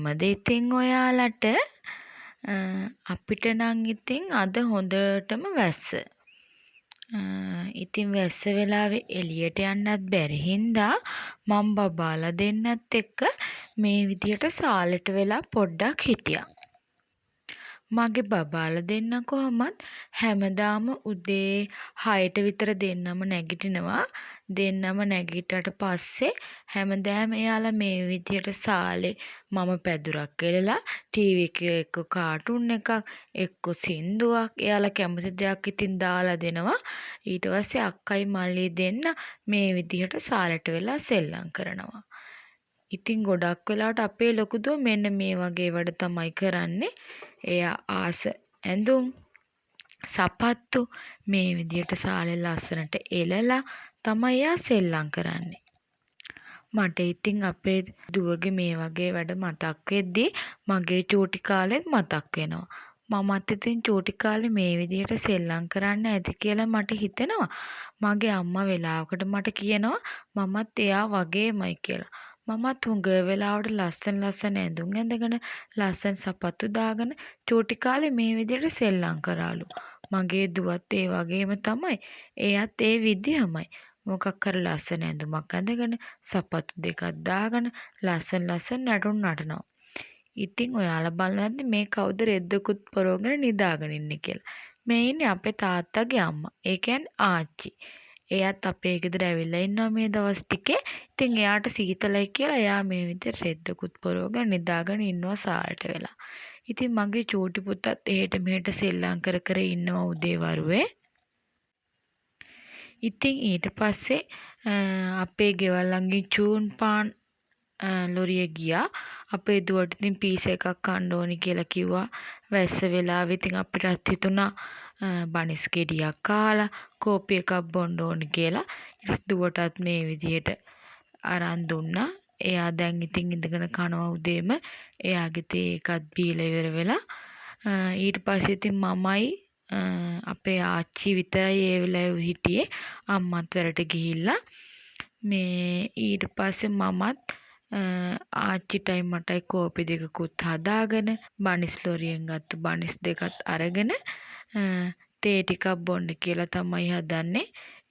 කොහොමද ඉතින් ඔයාලට අපිට නම් ඉතින් අද හොඳටම වැස්ස. ඉතින් වැස්ස වෙලාවේ එළියට යන්නත් බැරි හින්දා මම බබාලා දෙන්නත් එක්ක මේ විදියට සාලෙට වෙලා පොඩ්ඩක් හිටියා. මගේ බබාලා දෙන්න කොහොමත් හැමදාම උදේ 6ට විතර දෙන්නම නැගිටිනවා. දෙන්නම නැගිට්ටට පස්සේ හැමදාම එයාලා මේ විදියට සාලේ මම පැදුරක් එලලා ටීවී එකේ එක්ක කාටුන් එකක් එක්ක සින්දුවක් එයාලා කැමති දෙයක් ඉතින් දාලා දෙනවා. ඊට පස්සේ අක්කයි මල්ලි දෙන්න මේ විදියට සාලෙට වෙලා සෙල්ලම් කරනවා. ඉතින් ගොඩක් වෙලාවට අපේ ලොකු දුව මෙන්න මේ වගේ වැඩ තමයි කරන්නේ. එයා ආස ඇඳුම් සපත්තු මේ විදියට සාලේ ලස්සනට එලලා තමයි එයා සෙල්ලම් කරන්නේ. මට ඉතින් අපේ දුවගේ මේ වගේ වැඩ මතක් වෙද්දී මගේ චූටි කාලෙත් මතක් වෙනවා. මමත් ඉතින් චූටි කාලේ මේ විදියට සෙල්ලම් කරන්න ඇති කියලා මට හිතෙනවා. මගේ අම්මා වෙලාවකට මට කියනවා මමත් එයා වගේමයි කියලා. මමත් හුඟ වෙලාවට ලස්සන ඇඳුම් ඇඳගෙන ලස්සන සපත්තු දාගෙන චූටි කාලේ මේ විදියට සෙල්ලම් කරාලු. මගේ දුවත් ඒ වගේම තමයි. එයාත් ඒ විදිහමයි. මොකක් හරි ලස්සන ඇඳුමක් ඇඳගෙන සපත්තු දෙකක් දාගෙන ලස්සන නටුන් නටනවා. ඉතින් ඔයාලා බලනවාද මේ කවුද රෙද්දකුත් පොරවගෙන නිදාගෙන ඉන්නේ කියලා. මේ ඉන්නේ අපේ තාත්තගේ අම්මා. ඒ කියන්නේ ආච්චි. එයාත් අපේ ගෙදර ඇවිල්ලා ඉන්නවා මේ දවස් ටිකේ. ඉතින් එයාට සීතලයි කියලා එයා මේ විදිහට රෙද්දකුත් පොරවගෙන නිදාගෙන ඉන්නවා සාල්ට වෙලා. ඉතින් මගේ චූටි පුතත් එහෙට මෙහෙට සෙල්ලම් කර ඉන්නවා උදේ වරුවේ. ඉතින් ඊට පස්සේ අපේ ගෙවල් ළඟින් චූන් පාන් ලොරිය ගියා. අපේ දුවට ඉතින් පීස එකක් කන්න ඕනි කියලා කිව්වා. වැස්ස වෙලාවෙ ඉතින් අපිටත් හිතුණා බනිස් ගෙඩියක් කාලා කෝපි එකක් බොන්න ඕනි කියලා. ඊට දුවටත් මේ විදියට අරන් දුන්නා. එයා දැන් ඉතින් ඉඳගෙන කනවා උදේම. එයාගේ තේ එකත් බීලා ඉවර වෙලා ඊට පස්සේ ඉතින් මමයි අපේ ආච්චි විතරයි ඒ වෙලාවේ හිටියේ. අම්මත් වැඩට ගිහිල්ලා මේ ඊට පස්සේ මමත් ආච්චිටයි මටයි කෝපි දෙකකුත් හදාගෙන බනිස් ලොරියෙන් ගත්ත බනිස් දෙකත් අරගෙන තේ ටිකක් බොන්න කියලා තමයි හදන්නේ.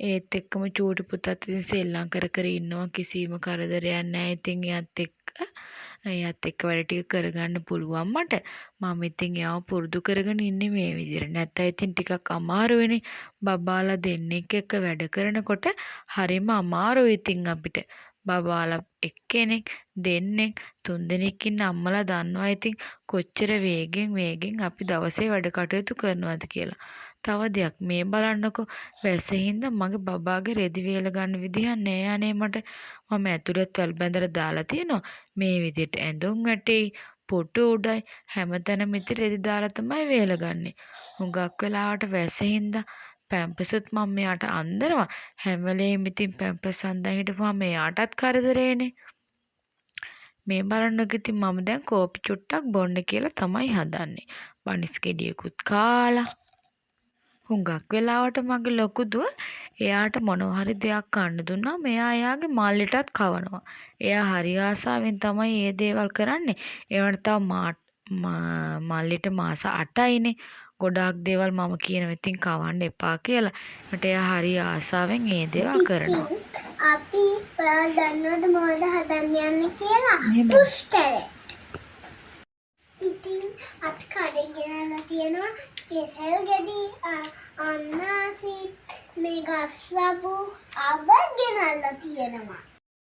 ඒත් එක්කම චූටි පුතත් ඉතින් සෙල්ලම් කර ඉන්නවා. කිසිම කරදරයක් නැහැ. ඉතින් එයාත් එක්ක වැඩ ටික කරගන්න පුළුවන් මට. මම ඉතින් එයාව පුරුදු කරගෙන ඉන්නේ මේ විදිහට. නැත්නම් ඉතින් ටිකක් අමාරු වෙන්නේ. බබාලා දෙන්නෙක් එක්ක වැඩ කරනකොට හරිම අමාරුයි ඉතින් අපිට. බබාලා එක්කෙනෙක් දෙන්නෙක් තුන්දෙනෙක් ඉන්න අම්මලා දන්නවා ඉතින් කොච්චර වේගෙන් අපි දවසේ වැඩ කටයුතු කරනවද කියලා. තව දෙයක් මේ බලන්නකෝ වැස්සෙහිඳ මගේ බබාගේ රෙදි වේල ගන්න විදිහක් නෑ අනේ මට. මම ඇතුළත් වල් බැඳලා දාලා තියෙනවා. මේ විදිහට ඇඳුම් වැටෙයි පොටු උඩයි හැමතැනම ඉතින් රෙදි දාලා තමයි වේල ගන්නෙ. හුඟක් වෙලාවට වැස්සෙහිඳ පැම්පසුත් මම මෙයාට අන්දනවා. හැම වෙලේම ඉතින් පැම්පස් අන්දන් හිටපුවාම එයාටත් කරදරේනේ. මේ බලන්නකෝ ඉතින් මම දැන් කෝපි චුට්ටක් බොන්න කියලා තමයි හදන්නේ. බනිස් ගෙඩියකුත් කාලා. හුඟක් වෙලාවට මගේ ලොකු දුව එයාට මොනවා හරි දෙයක් කන්න දුන්නාම එයාගේ මල්ලිටත් කවනවා. එයා හරි ආසාවෙන් තමයි මේ දේවල් කරන්නේ. ඒවට තව මල්ලිට මාස 8යිනේ. ගොඩාක් දේවල් මම කියනවා ඉතින් කවන්න එපා කියලා. මට එයා හරි ආසාවෙන් මේ දේවල් කරනවා. අපි දන්නවද මොකද හදන්න යන්නේ කියලා? පුස්තරේ. ඉතින් අපි කඩෙන් ගෙනල්ලා තියෙනවා කෙසෙල් ගෙඩි අන්නාසි මේ ගස් ලැබු අබ ගෙනල්ලා තියෙනවා.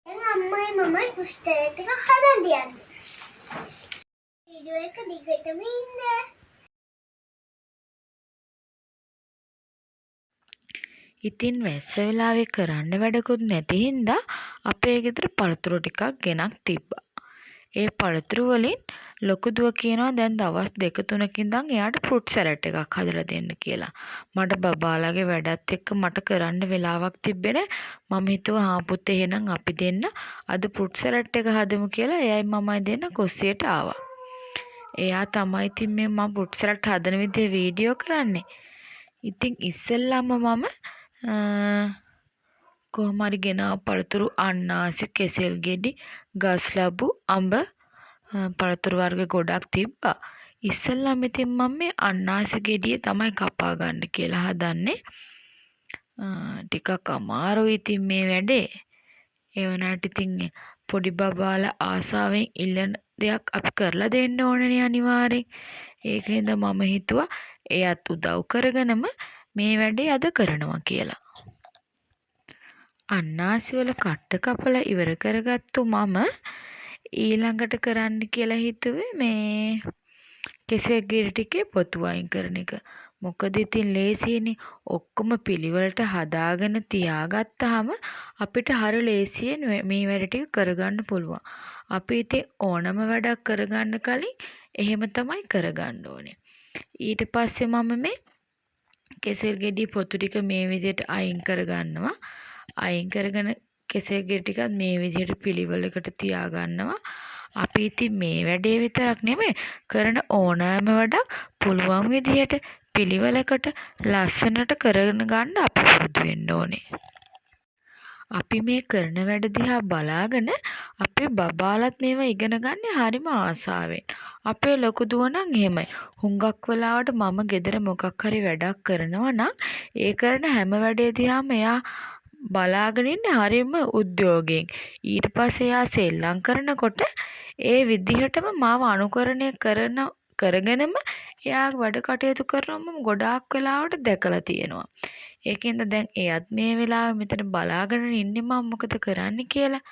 දැන් අම්මයි මමයි පුස්තරේ ටික හදන්න යන්නේ. වීඩියෝ එක දිගටම ඉන්න. ඉතින් වැස්ස වෙලාවේ කරන්න වැඩකුත් නැති හින්දා අපේ ගෙදර පළතුරු ටිකක් ගෙනත් තිබ්බා. ඒ පළතුරු වලින් ලොකු දුව කියනවා දැන් දවස් 2-3 ඉඳන් එයාට ෆෘට් සලාඩ් එකක් හදලා දෙන්න කියලා. මට බබාලාගේ වැඩත් එක්ක මට කරන්න වෙලාවක් තිබ්බේ නැහැ. මම හිතුවා හා පුතේ එහෙනම් අපි දෙන්න අද ෆෘට් සලාඩ් එක හදමු කියලා එයයි මමයි දෙන්න කුස්සියට ආවා. එයා තමයි ඉතින් මේ මම ෆෘට් සලාඩ් හදන විදිහ වීඩියෝ කරන්නේ. ඉතින් ඉස්සෙල්ලාම මම කොහොම හරි ගෙනාව පළතුරු අන්නාසි කෙසෙල් ගෙඩි ගස් ලැබු අඹ පළතුරු වර්ග ගොඩක් තිබ්බා. ඉස්සෙල්ලාම ඉතින් මම මේ අන්නාසි ගෙඩිය තමයි කපා ගන්න කියලා හදන්නේ. ටිකක් අමාරුයි ඉතින් මේ වැඩේ. ඒ වුණාට ඉතින් පොඩි බබාලා ආසාවෙන් ඉල්ලන දෙයක් අපි කරලා දෙන්න ඕනනේ අනිවාර්යෙන්. ඒකින්ද මම හිතුවා එයත් උදව් කරගෙනම මේ වැඩේ අද කරනවා කියලා. අන්නාසි වල කට්ට කපලා ඉවර කරගත්තු මම ඊළඟට කරන්න කියලා හිතුවේ මේ කෙසෙල් ගෙඩි ටිකේ පොතු අයින් කරන එක. මොකද ඉතින් ලේසියනේ ඔක්කොම පිළිවෙලට හදාගෙන තියාගත්තාම අපිට හරිය ලේසියෙන් මේ වැඩ ටික කරගන්න පුළුවන්. අපි ඉතින් ඕනම වැඩක් කරගන්න කලින් එහෙම තමයි කරගන්න ඕනේ. ඊට පස්සේ මම මේ කෙසෙල් ගෙඩි පොතු ටික මේ විදිහට අයින් කරගන්නවා. අයින් කරගෙන කෙසෙල් ගෙඩි ටිකත් මේ විදිහට පිළිවෙලකට තියාගන්නවා. අපි ඉතින් මේ වැඩේ විතරක් නෙමෙයි කරන ඕනෑම වැඩක් පුළුවන් විදිහට පිළිවෙලකට ලස්සනට කරගෙන ගන්න අපි පුරුදු වෙන්න ඕනේ. අපි මේ කරන වැඩ දිහා බලාගෙන අපේ බබාලත් මේවා ඉගෙන ගන්න හරිම ආසාවෙන්. අපේ ලොකු දුව නම් එහෙමයි. හුඟක් වෙලාවට මම ගෙදර මොකක් හරි වැඩක් කරනවා නම් ඒ කරන හැම වැඩේ දිහාම එයා බලාගෙන ඉන්නේ හරිම උද්‍යෝගයෙන්. ඊට පස්සේ එයා සෙල්ලම් කරනකොට ඒ විදිහටම මාව අනුකරණය කරගෙනම එයා වැඩ කටයුතු කරනවා මම ගොඩාක් වෙලාවට දැකලා තියෙනවා. ඒකින්ද දැන් එයත් මේ වෙලාවේ මෙතන බලාගෙන ඉන්නේ මම මොකද කරන්නේ කියලා.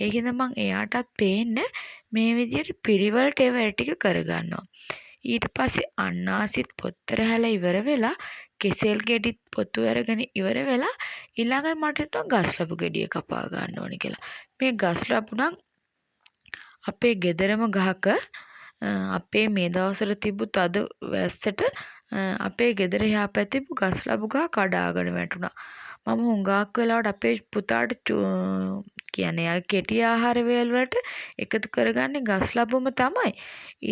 ඒකින්ද මං එයාටත් පේන්න මේ විදිහට පිළිවෙලට ඒ වැඩ ටික කරගන්නවා. ඊට පස්සේ අන්නාසිත් පොත්තර හැල ඉවර වෙලා කෙසෙල් ගෙඩිත් පොතු අරගෙන ඉවර වෙලා ඊළඟට මට හිතුණා ගස් ලැබු ගෙඩිය කපා ගන්න ඕනේ කියලා. මේ ගස් ලැබු නම් අපේ ගෙදරම ගහක අපේ මේ දවස්වල තිබ්බු තද වැස්සට අපේ ගෙදර එහා පැත්තේ තිබ්බු ගස් ලැබු ගහ කඩාගෙන වැටුණා. මම හුඟක් වෙලාවට අපේ පුතාට කියන්නේ යා කෙටි ආහාර වලට එකතු කරගන්නේ ගස් ලැබුම තමයි.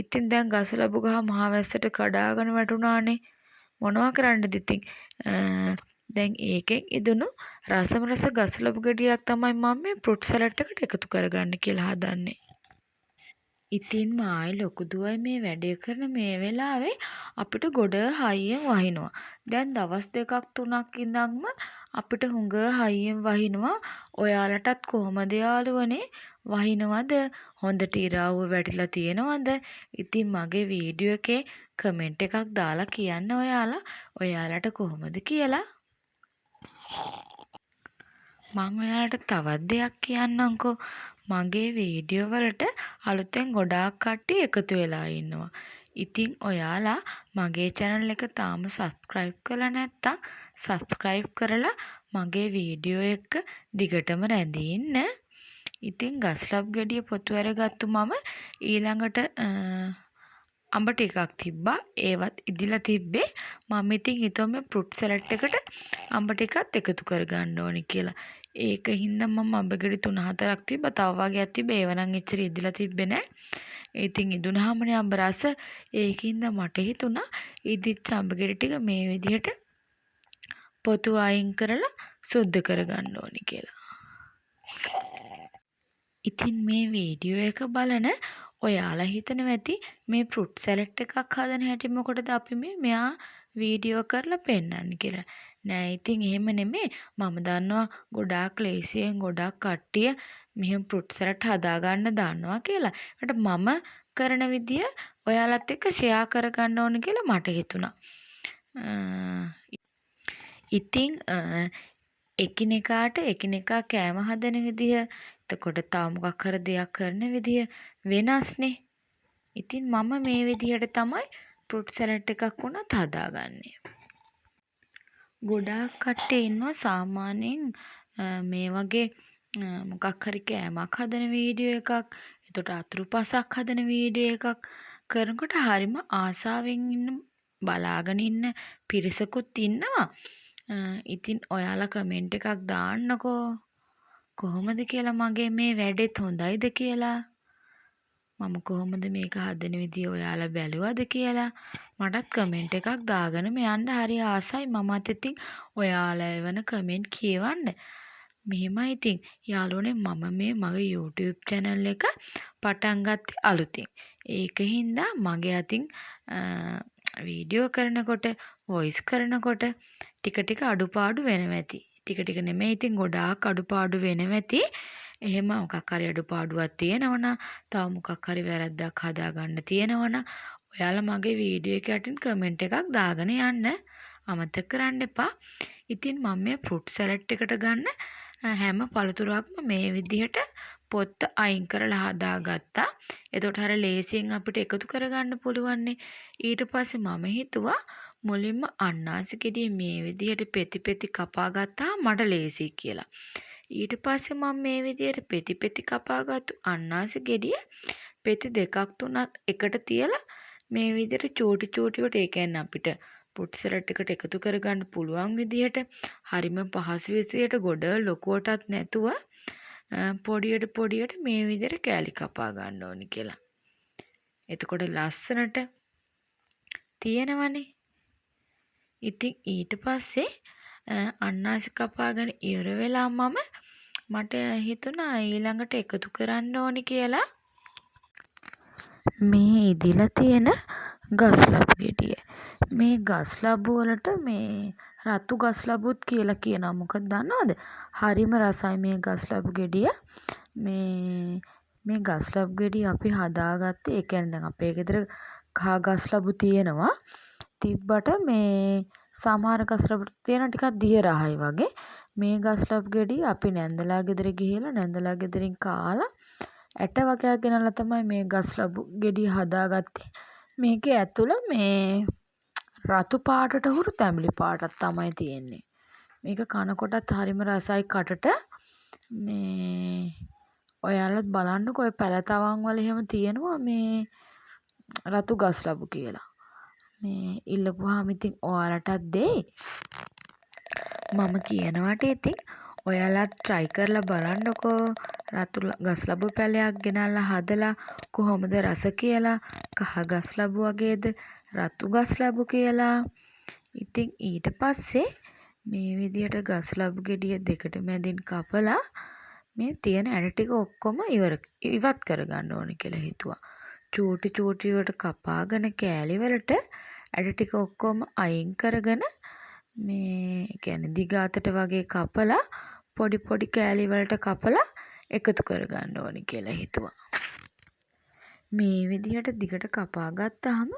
ඉතින් දැන් ගස් ලැබු ගහ මහ වැස්සට කඩාගෙන වැටුණානේ. මොනවා කරන්නද ඉතින් දැන් ඒකෙන් ඉදුණු රසම රස ගස් ලැබු ගෙඩියක් තමයි මම මේ ෆෘට් සලාඩ් එකට එකතු කරගන්න කියලා හදන්නේ. ඉතින් මායි ලොකු දුවයි මේ වැඩේ කරන මේ වෙලාවේ අපිට ගොඩ හයියෙන් වහිනවා. දැන් දවස් 2ක් 3ක් ඉඳන්ම අපිට හුඟ හයියෙන් වහිනවා. ඔයාලටත් කොහමද යාළුවනේ වහිනවද? හොඳට ඉරාවුව වැටිලා තියෙනවද? ඉතින් මගේ වීඩියෝ එකේ කමෙන්ට් එකක් දාලා කියන්න ඔයාලට කොහොමද කියලා. මං ඔයාලට තවත් දෙයක් කියන්නම්කෝ. මගේ වීඩියෝ වලට අලුතෙන් ගොඩාක් කට්ටිය එකතු වෙලා ඉන්නවා. ඉතින් ඔයාලා මගේ channel එක තාම subscribe කරලා නැත්නම් subscribe කරලා මගේ වීඩියෝ එක දිගටම රැඳී ඉන්න. ඉතින් ගස්ලබ් ගෙඩිය පොතු අරගත්තු මම ඊළඟට අඹ ටිකක් තිබ්බා. ඒවත් ඉදිලා තිබ්බේ. මම ඉතින් හිතුවා මේ ෆෘට් සලාඩ් එකට අඹ ටිකත් එකතු කරගන්න ඕනේ කියලා. ඒකින්ද මම අඹ ගෙඩි 3-4ක් තිබ්බා. තව වගේක් තිබ්බා. ඒව නම් එච්චර ඉදිලා තිබ්බේ නෑ. ඉතින් ඉදුණාමනේ අඹ රස. ඒකින්ද මට හිතුණා ඉදිච්ච අඹ ගෙඩි ටික මේ විදිහට පොතු අයින් කරලා සුද්ධ කරගන්න ඕනේ කියලා. ඉතින් මේ වීඩියෝ එක බලන ඔයාලා හිතනවා ඇති මේ ෆෘට් සලාඩ් එකක් හදන හැටි මොකටද අපි මෙයා වීඩියෝ කරලා පෙන්නන්නේ කියලා. නෑ ඉතින් එහෙම නෙමෙයි. මම දන්නවා ගොඩාක් ලේසියෙන් ගොඩාක් කට්ටිය මෙහෙම ෆෘට් සලාඩ් හදාගන්න දන්නවා කියලා. ඒකට මම කරන විදිය ඔයාලත් එක්ක ෂෙයා කරගන්න ඕන කියලා මට හිතුණා. ඉතින් එකිනෙකාට එකිනෙකා කෑම හදන විදිය, එතකොට තව මොකක් හරි දෙයක් කරන විදිය වෙනස්නේ. ඉතින් මම මේ විදිහට තමයි ෆෘට් සලාඩ් එකක් වුණත් හදාගන්නේ. ගොඩාක් කට්ටිය ඉන්නවා සාමාන්‍යයෙන් මේ වගේ මොකක් හරි කෑමක් හදන වීඩියෝ එකක්, එතකොට අතුරුපසක් හදන වීඩියෝ එකක් කරනකොට හරිම ආසාවෙන් බලාගෙන ඉන්න පිරිසකුත් ඉන්නවා. ඉතින් ඔයාලා කමෙන්ට් එකක් දාන්නකෝ කොහොමද කියලා මගේ මේ වැඩෙත් හොඳයිද කියලා. මම කොහොමද මේක හදන විදිය ඔයාලා බැලුවද කියලා මටත් කමෙන්ට් එකක් දාගෙන යන්න හරි ආසයි. මමත් ඉතින් ඔයාලා එවන කමෙන්ට් කියවන්න. මෙහෙමයි ඉතින් යාළුවනේ මම මේ මගේ YouTube channel එක පටන් ගත්තේ අලුතින්. ඒකින්ද මගේ අතින් වීඩියෝ කරනකොට වොයිස් කරනකොට ටික ටික අඩුපාඩු වෙනවා ඇති. ටික ටික නෙමෙයි ඉතින් ගොඩාක් අඩුපාඩු වෙනවා ඇති. එහෙම මොකක් හරි අඩුපාඩුවක් තියෙනවනම් තව මොකක් හරි වැරද්දක් හදාගන්න තියෙනවනම් ඔයාලා මගේ වීඩියෝ එක යටින් කමෙන්ට් එකක් දාගෙන යන්න. අමතක කරන්න එපා. ඉතින් මම මේ ෆෘට් සැලඩ් එකට ගන්න හැම පළතුරක්ම මේ විදිහට පොත්ත අයින් කරලා හදාගත්තා. එතකොට හරිය ලේසියෙන් අපිට එකතු කරගන්න පුළුවන්නේ. ඊට පස්සේ මම හිතුවා මුලින්ම අන්නාසි ගෙඩිය මේ විදිහට පෙති පෙති කපා ගත්තා මට ලේසි කියලා. ඊට පස්සේ මම මේ විදිහට පෙති පෙති කපාගත්තු අන්නාසි ගෙඩිය පෙති දෙකක් තුනක් එකට තියලා මේ විදිහට චූටි චූටිවට ඒ කියන්නේ අපිට ෆෘට් සලාඩ් එකට එකතු කරගන්න පුළුවන් විදිහට හරිම පහසු විදිහට ගොඩ ලොකුවටත් නැතුව පොඩියට මේ විදිහට කෑලි කපා ගන්න ඕනි කියලා. එතකොට ලස්සනට තියෙනවනේ. ඉතින් ඊට පස්සේ අන්නාසි කපාගෙන ඉවර වෙලා මට හිතුණා ඊළඟට එකතු කරන්න ඕනි කියලා මේ ඉදිලා තියෙන ගස් ලබු ගෙඩිය. මේ ගස් ලබු වලට මේ රතු ගස් ලබුත් කියලා කියනවා. මොකද දන්නවද? හරිම රසයි මේ ගස් ලබු ගෙඩිය. මේ ගස් ලබු ගෙඩිය අපි හදාගත්තේ ඒ කියන්නේ දැන් අපේ ගෙදර කහ ගස් ලබු තියෙනවා. තිබ්බට මේ සමහර ගස් ලබු තියෙන ටිකක් දිය රහයි වගේ. මේ ගස් ලබු ගෙඩිය අපි නැන්දලා ගෙදර ගිහිල්ලා නැන්දලා ගෙදරින් කාලා ඇට වගේක් ගෙනල්ලා තමයි මේ ගස් ලබු ගෙඩිය හදාගත්තේ. මේකේ ඇතුළ මේ රතු පාටට හුරු තැඹිලි පාටක් තමයි තියෙන්නේ. මේක කනකොටත් හරිම රසයි කටට. මේ ඔයාලත් බලන්නකෝ ඔය පැලතවන් වල එහෙම තියෙනවා මේ රතු ගස් ලබු කියලා. මේ ඉල්ලපුවාම ඉතින් ඔයාලටත් දෙයි. මම කියනවට ඉතින් ඔයාලත් try කරලා බලන්නකෝ රතු ගස් ලබු පැලයක් ගෙනල්ලා හදලා කොහොමද රස කියලා. කහ ගස් ලබු වගේද රතු ගස් ලබු කියලා. ඉතින් ඊට පස්සේ මේ විදිහට ගස් ලබු ගෙඩිය දෙකට මැදින් කපලා මේ තියෙන ඇට ටික ඔක්කොම ඉවත් කරගන්න ඕනේ කියලා හිතුවා. චූටි චූටිවට කපාගෙන කෑලි වලට ඇට ටික ඔක්කොම අයින් කරගෙන මේ කියන්නේ දිග අතට වගේ කපලා පොඩි පොඩි කෑලි වලට කපලා එකතු කරගන්න ඕනේ කියලා හිතුවා. මේ විදිහට දිගට කපා ගත්තාම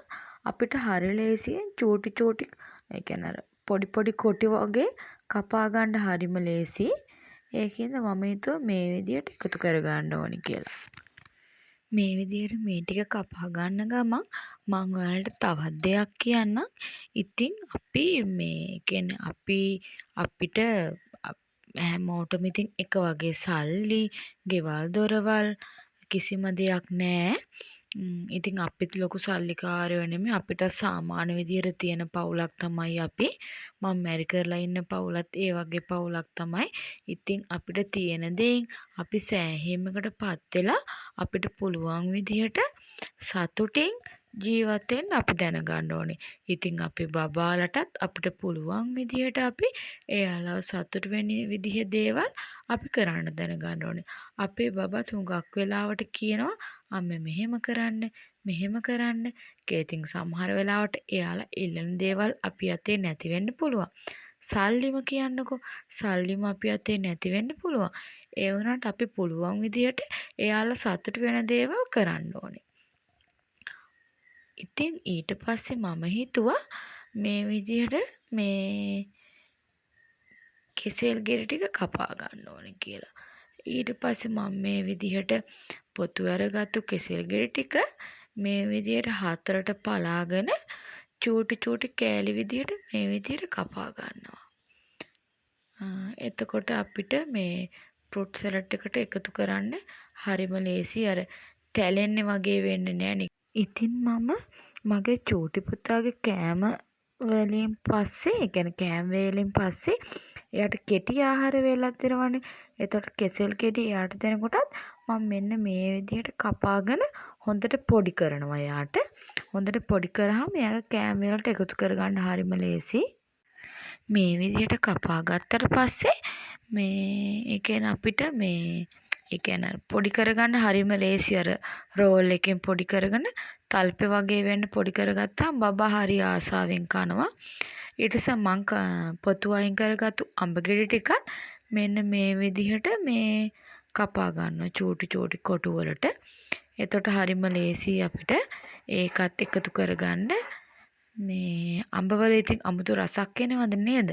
අපිට හරිය ලේසියෙන් චූටි චූටි ඒ කියන්නේ පොඩි පොඩි කොටි වගේ කපා ගන්න හරිම ලේසි. ඒකින්ද මම හිතුවා මේ විදිහට එකතු කරගන්න ඕනේ කියලා. මේ විදිහට මේ ටික කපා ගන්න ගමන් මම ඔයාලට තවත් දෙයක් කියන්නම්. ඉතින් අපි මේ කියන්නේ අපිට හැමෝටම ඉතින් එක වගේ සල්ලි, ගෙවල් දොරවල් කිසිම දෙයක් නැහැ. ඉතින් අපිත් ලොකු සල්ලිකාරයෝ නෙමෙයි. අපිට සාමාන්‍ය විදියට තියෙන පවුලක් තමයි අපි. මම මැරි කරලා ඉන්න පවුලත් ඒ වගේ පවුලක් තමයි. ඉතින් අපිට තියෙන දේෙන් අපි සෑහීමකටපත් වෙලා අපිට පුළුවන් විදියට සතුටින් ජීවත් වෙන්න අපි දැනගන්න ඕනේ. ඉතින් අපි බබාලටත් අපිට පුළුවන් විදියට අපි එයාලව සතුට වෙන විදිහේ දේවල් අපි කරන්න දැනගන්න ඕනේ. අපේ බබත් හුඟක් වෙලාවට කියනවා අම්මේ මෙහෙම කරන්න. ඉතින් සමහර වෙලාවට එයාලා ඉල්ලන දේවල් අපි අතේ නැති වෙන්න පුළුවන්. සල්ලිම කියන්නකෝ. සල්ලිම අපි අතේ නැති වෙන්න පුළුවන්. ඒ වුණාට අපි පුළුවන් විදියට එයාලා සතුට වෙන දේවල් කරන්න ඕනේ. ඉතින් ඊට පස්සේ මම හිතුවා මේ විදිහට මේ කෙසෙල් ගෙඩි ටික කපා ගන්න ඕනේ කියලා. ඊට පස්සේ මම මේ විදිහට පොතු අරගත්තු කෙසෙල් ගෙඩි ටික මේ විදිහට හතරට පලාගෙන චූටි චූටි කෑලි විදිහට මේ විදිහට කපා ගන්නවා. එතකොට අපිට මේ ෆෘට් සලාඩ් එකට එකතු කරන්න හරිම ලේසි. අර තැලෙන්නේ වගේ වෙන්නේ නැහැ. ඉතින් මම මගේ චූටි පුතාගේ කෑම වලින් පස්සේ ඒ කියන්නේ කෑම වේලෙන් පස්සේ එයාට කෙටි ආහාර වේලක් දෙනවනේ. එතකොට කෙසෙල් ගෙඩි එයාට දෙනකොටත් මම මෙන්න මේ විදිහට කපාගෙන හොඳට පොඩි කරනවා එයාට. හොඳට පොඩි කරාම එයාගේ කෑම වලට එකතු කරගන්න හරිම ලේසි. මේ විදිහට කපා ගත්තට පස්සේ මේ ඒ කියන්නේ අපිට මේ ඒ කියන්නේ පොඩි කරගන්න හරිම ලේසි අර රෝල් එකෙන් පොඩි කරගෙන තල්පේ වගේ වෙන්න පොඩි කරගත්තාම බබා හරි ආසාවෙන් කනවා. ඊට පස්සේ පොතු අයින් කරගත්තු අඹ ගෙඩි ටිකත් මෙන්න මේ විදිහට මේ කපා ගන්නවා චූටි චූටි කොටු වලට. එතකොට හරිම ලේසි අපිට ඒකත් එකතු කරගන්න. මේ අඹවල ඉතින් අමුතු රසක් එනවද නේද?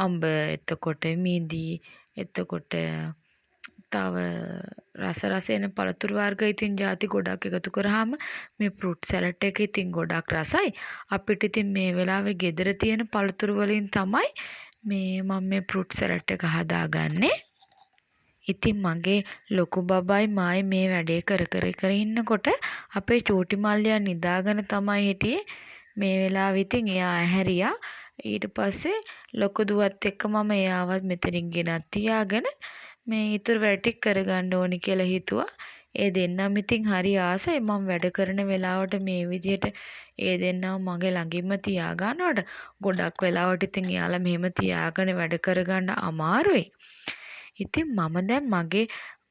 අඹ එතකොට මිදි එතකොට තව රස එන පළතුරු වර්ග ඉතින් ಜಾති ගොඩක් එකතු කරාම මේ ෆෘට් සැලඩ් එක ඉතින් ගොඩක් රසයි. අපිට ඉතින් මේ වෙලාවේ ගෙදර තියෙන පළතුරු වලින් තමයි මම මේ ෆෘට් සැලඩ් එක හදාගන්නේ. ඉතින් මගේ ලොකු බබායි මායි මේ වැඩේ කර ඉන්නකොට අපේ චූටි මල්ලියා නිදාගෙන තමයි හිටියේ. මේ වෙලාවෙ ඉතින් එයා ඇහැරියා. ඊට පස්සේ ලොකු දුවත් එක්ක මම එයාවත් මෙතනින් ගෙනත් තියාගෙන මේ ඉතුරු වැඩ ටික කරගන්න ඕනි කියලා හිතුවා. ඒ දෙන්නම ඉතින් හරි ආසයි මම වැඩ කරන වෙලාවට මේ විදිහට ඒ දෙන්නම මගේ ළඟින්ම තියා ගන්නවට. ගොඩක් වෙලාවට ඉතින් එයාලා මෙහෙම තියාගෙන වැඩ කරගන්න අමාරුයි. ඉතින් මම දැන් මගේ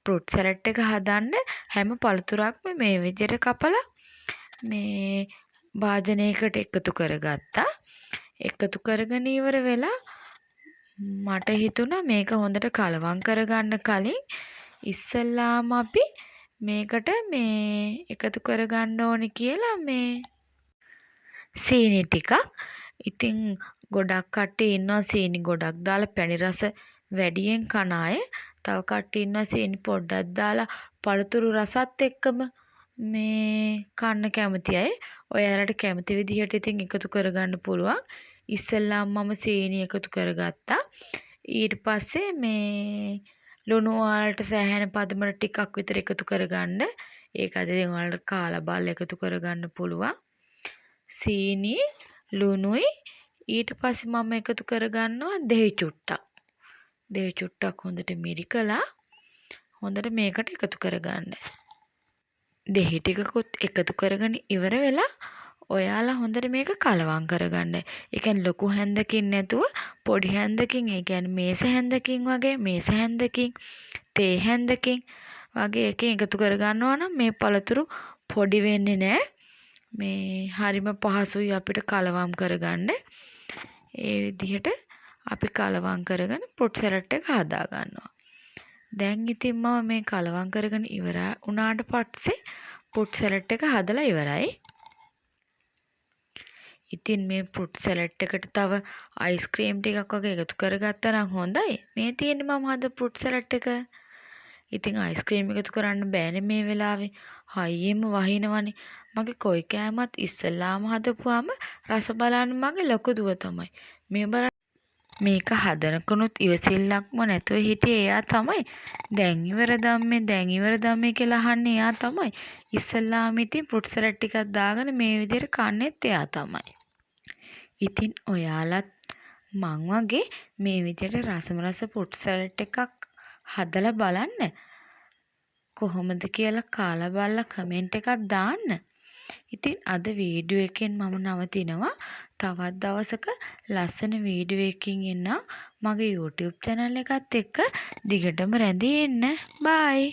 ෆෘට් සැලඩ් එක හදන්න හැම පළතුරක්ම මේ විදිහට කපලා මේ භාජනයකට එකතු කරගත්තා. එකතු කරගෙන ඉවර වෙලා මට හිතුණා මේක හොඳට කලවම් කරගන්න කලින් ඉස්සෙල්ලාම අපි මේකට මේ එකතු කරගන්න ඕනි කියලා මේ සීනි ටිකක්. ඉතින් ගොඩක් කට්ටිය ඉන්නවා සීනි ගොඩක් දාලා පැණි රස වැඩියෙන් කන අය. තව කට්ටිය ඉන්නවා සීනි පොඩ්ඩක් දාලා පළතුරු රසත් එක්කම මේ කන්න කැමති අය. ඔයාලට කැමති විදිහට ඉතින් එකතු කරගන්න පුළුවන්. ඉස්සෙල්ලාම මම සීනි එකතු කරගත්තා. ඊට පස්සේ මේ ලුණු ඔයාලට සෑහෙන පදමට ටිකක් විතර එකතු කරගන්න. ඒක අද ඉතින් ඔයාලට කාලා බලලා එකතු කරගන්න පුළුවන්. සීනි ලුණුයි ඊට පස්සේ මම එකතු කරගන්නවා දෙහි චුට්ටක්. දෙහි චුට්ටක් හොඳට මිරිකලා හොඳට මේකට එකතු කරගන්න. දෙහි ටිකකුත් එකතු කරගෙන ඉවර වෙලා ඔයාලා හොඳට මේක කලවම් කරගන්න. ඒ කියන්නේ ලොකු හැන්දකින් නැතුව පොඩි හැන්දකින්, ඒ කියන්නේ මේස හැන්දකින් වගේ, මේස හැන්දකින්, තේ හැන්දකින් වගේ එකකින් එකතු කරගන්නවා නම් මේ පළතුරු පොඩි වෙන්නේ නැහැ. මේ හරිම පහසුයි අපිට කලවම් කරගන්න. ඒ විදිහට අපි කලවම් කරගෙන ෆෘට් සැලඩ් එක හදා ගන්නවා. දැන් ඉතින් මම මේ කලවම් කරගෙන ඉවර වුණාට පස්සේ ෆෘට් සැලඩ් එක හදලා ඉවරයි. ඉතින් මේ ෆෘට් සැලඩ් එකට තව අයිස්ක්‍රීම් ටිකක් වගේ එකතු කරගත්තා නම් හොඳයි. මේ තියෙන්නේ මම හද ෆෘට් සැලඩ් එක. ඉතින් අයිස්ක්‍රීම් එකතු කරන්න බෑනේ මේ වෙලාවේ. හයියෙම වහිනවනේ. මගේ කොයි කෑමත් ඉස්සෙල්ලාම හදපුවාම රස බලන්න මගේ ලොකු දුව තමයි. මේක හදනකනුත් ඉවසිල්ලක්ම නැතුව හිටියේ එයා තමයි. දැන් ඉවර දම්මේ කියලා අහන්නේ එයා තමයි. ඉස්සෙල්ලාම ඉතින් ෆෘට් සැලඩ් ටිකක් දාගෙන මේ විදිහට කන්නේත් එයා තමයි. ඉතින් ඔයාලත් මං වගේ මේ විදිහට රස ෆෘට් සැලඩ් එකක් හදලා බලන්න. කොහොමද කියලා කාලා බලලා කමෙන්ට් එකක් දාන්න. ඉතින් අද වීඩියෝ එකෙන් මම නවතිනවා. තවත් දවසක ලස්සන වීඩියෝ එකකින් එන්නම්. මගේ YouTube channel එකත් එක්ක දිගටම රැඳී ඉන්න. බයි.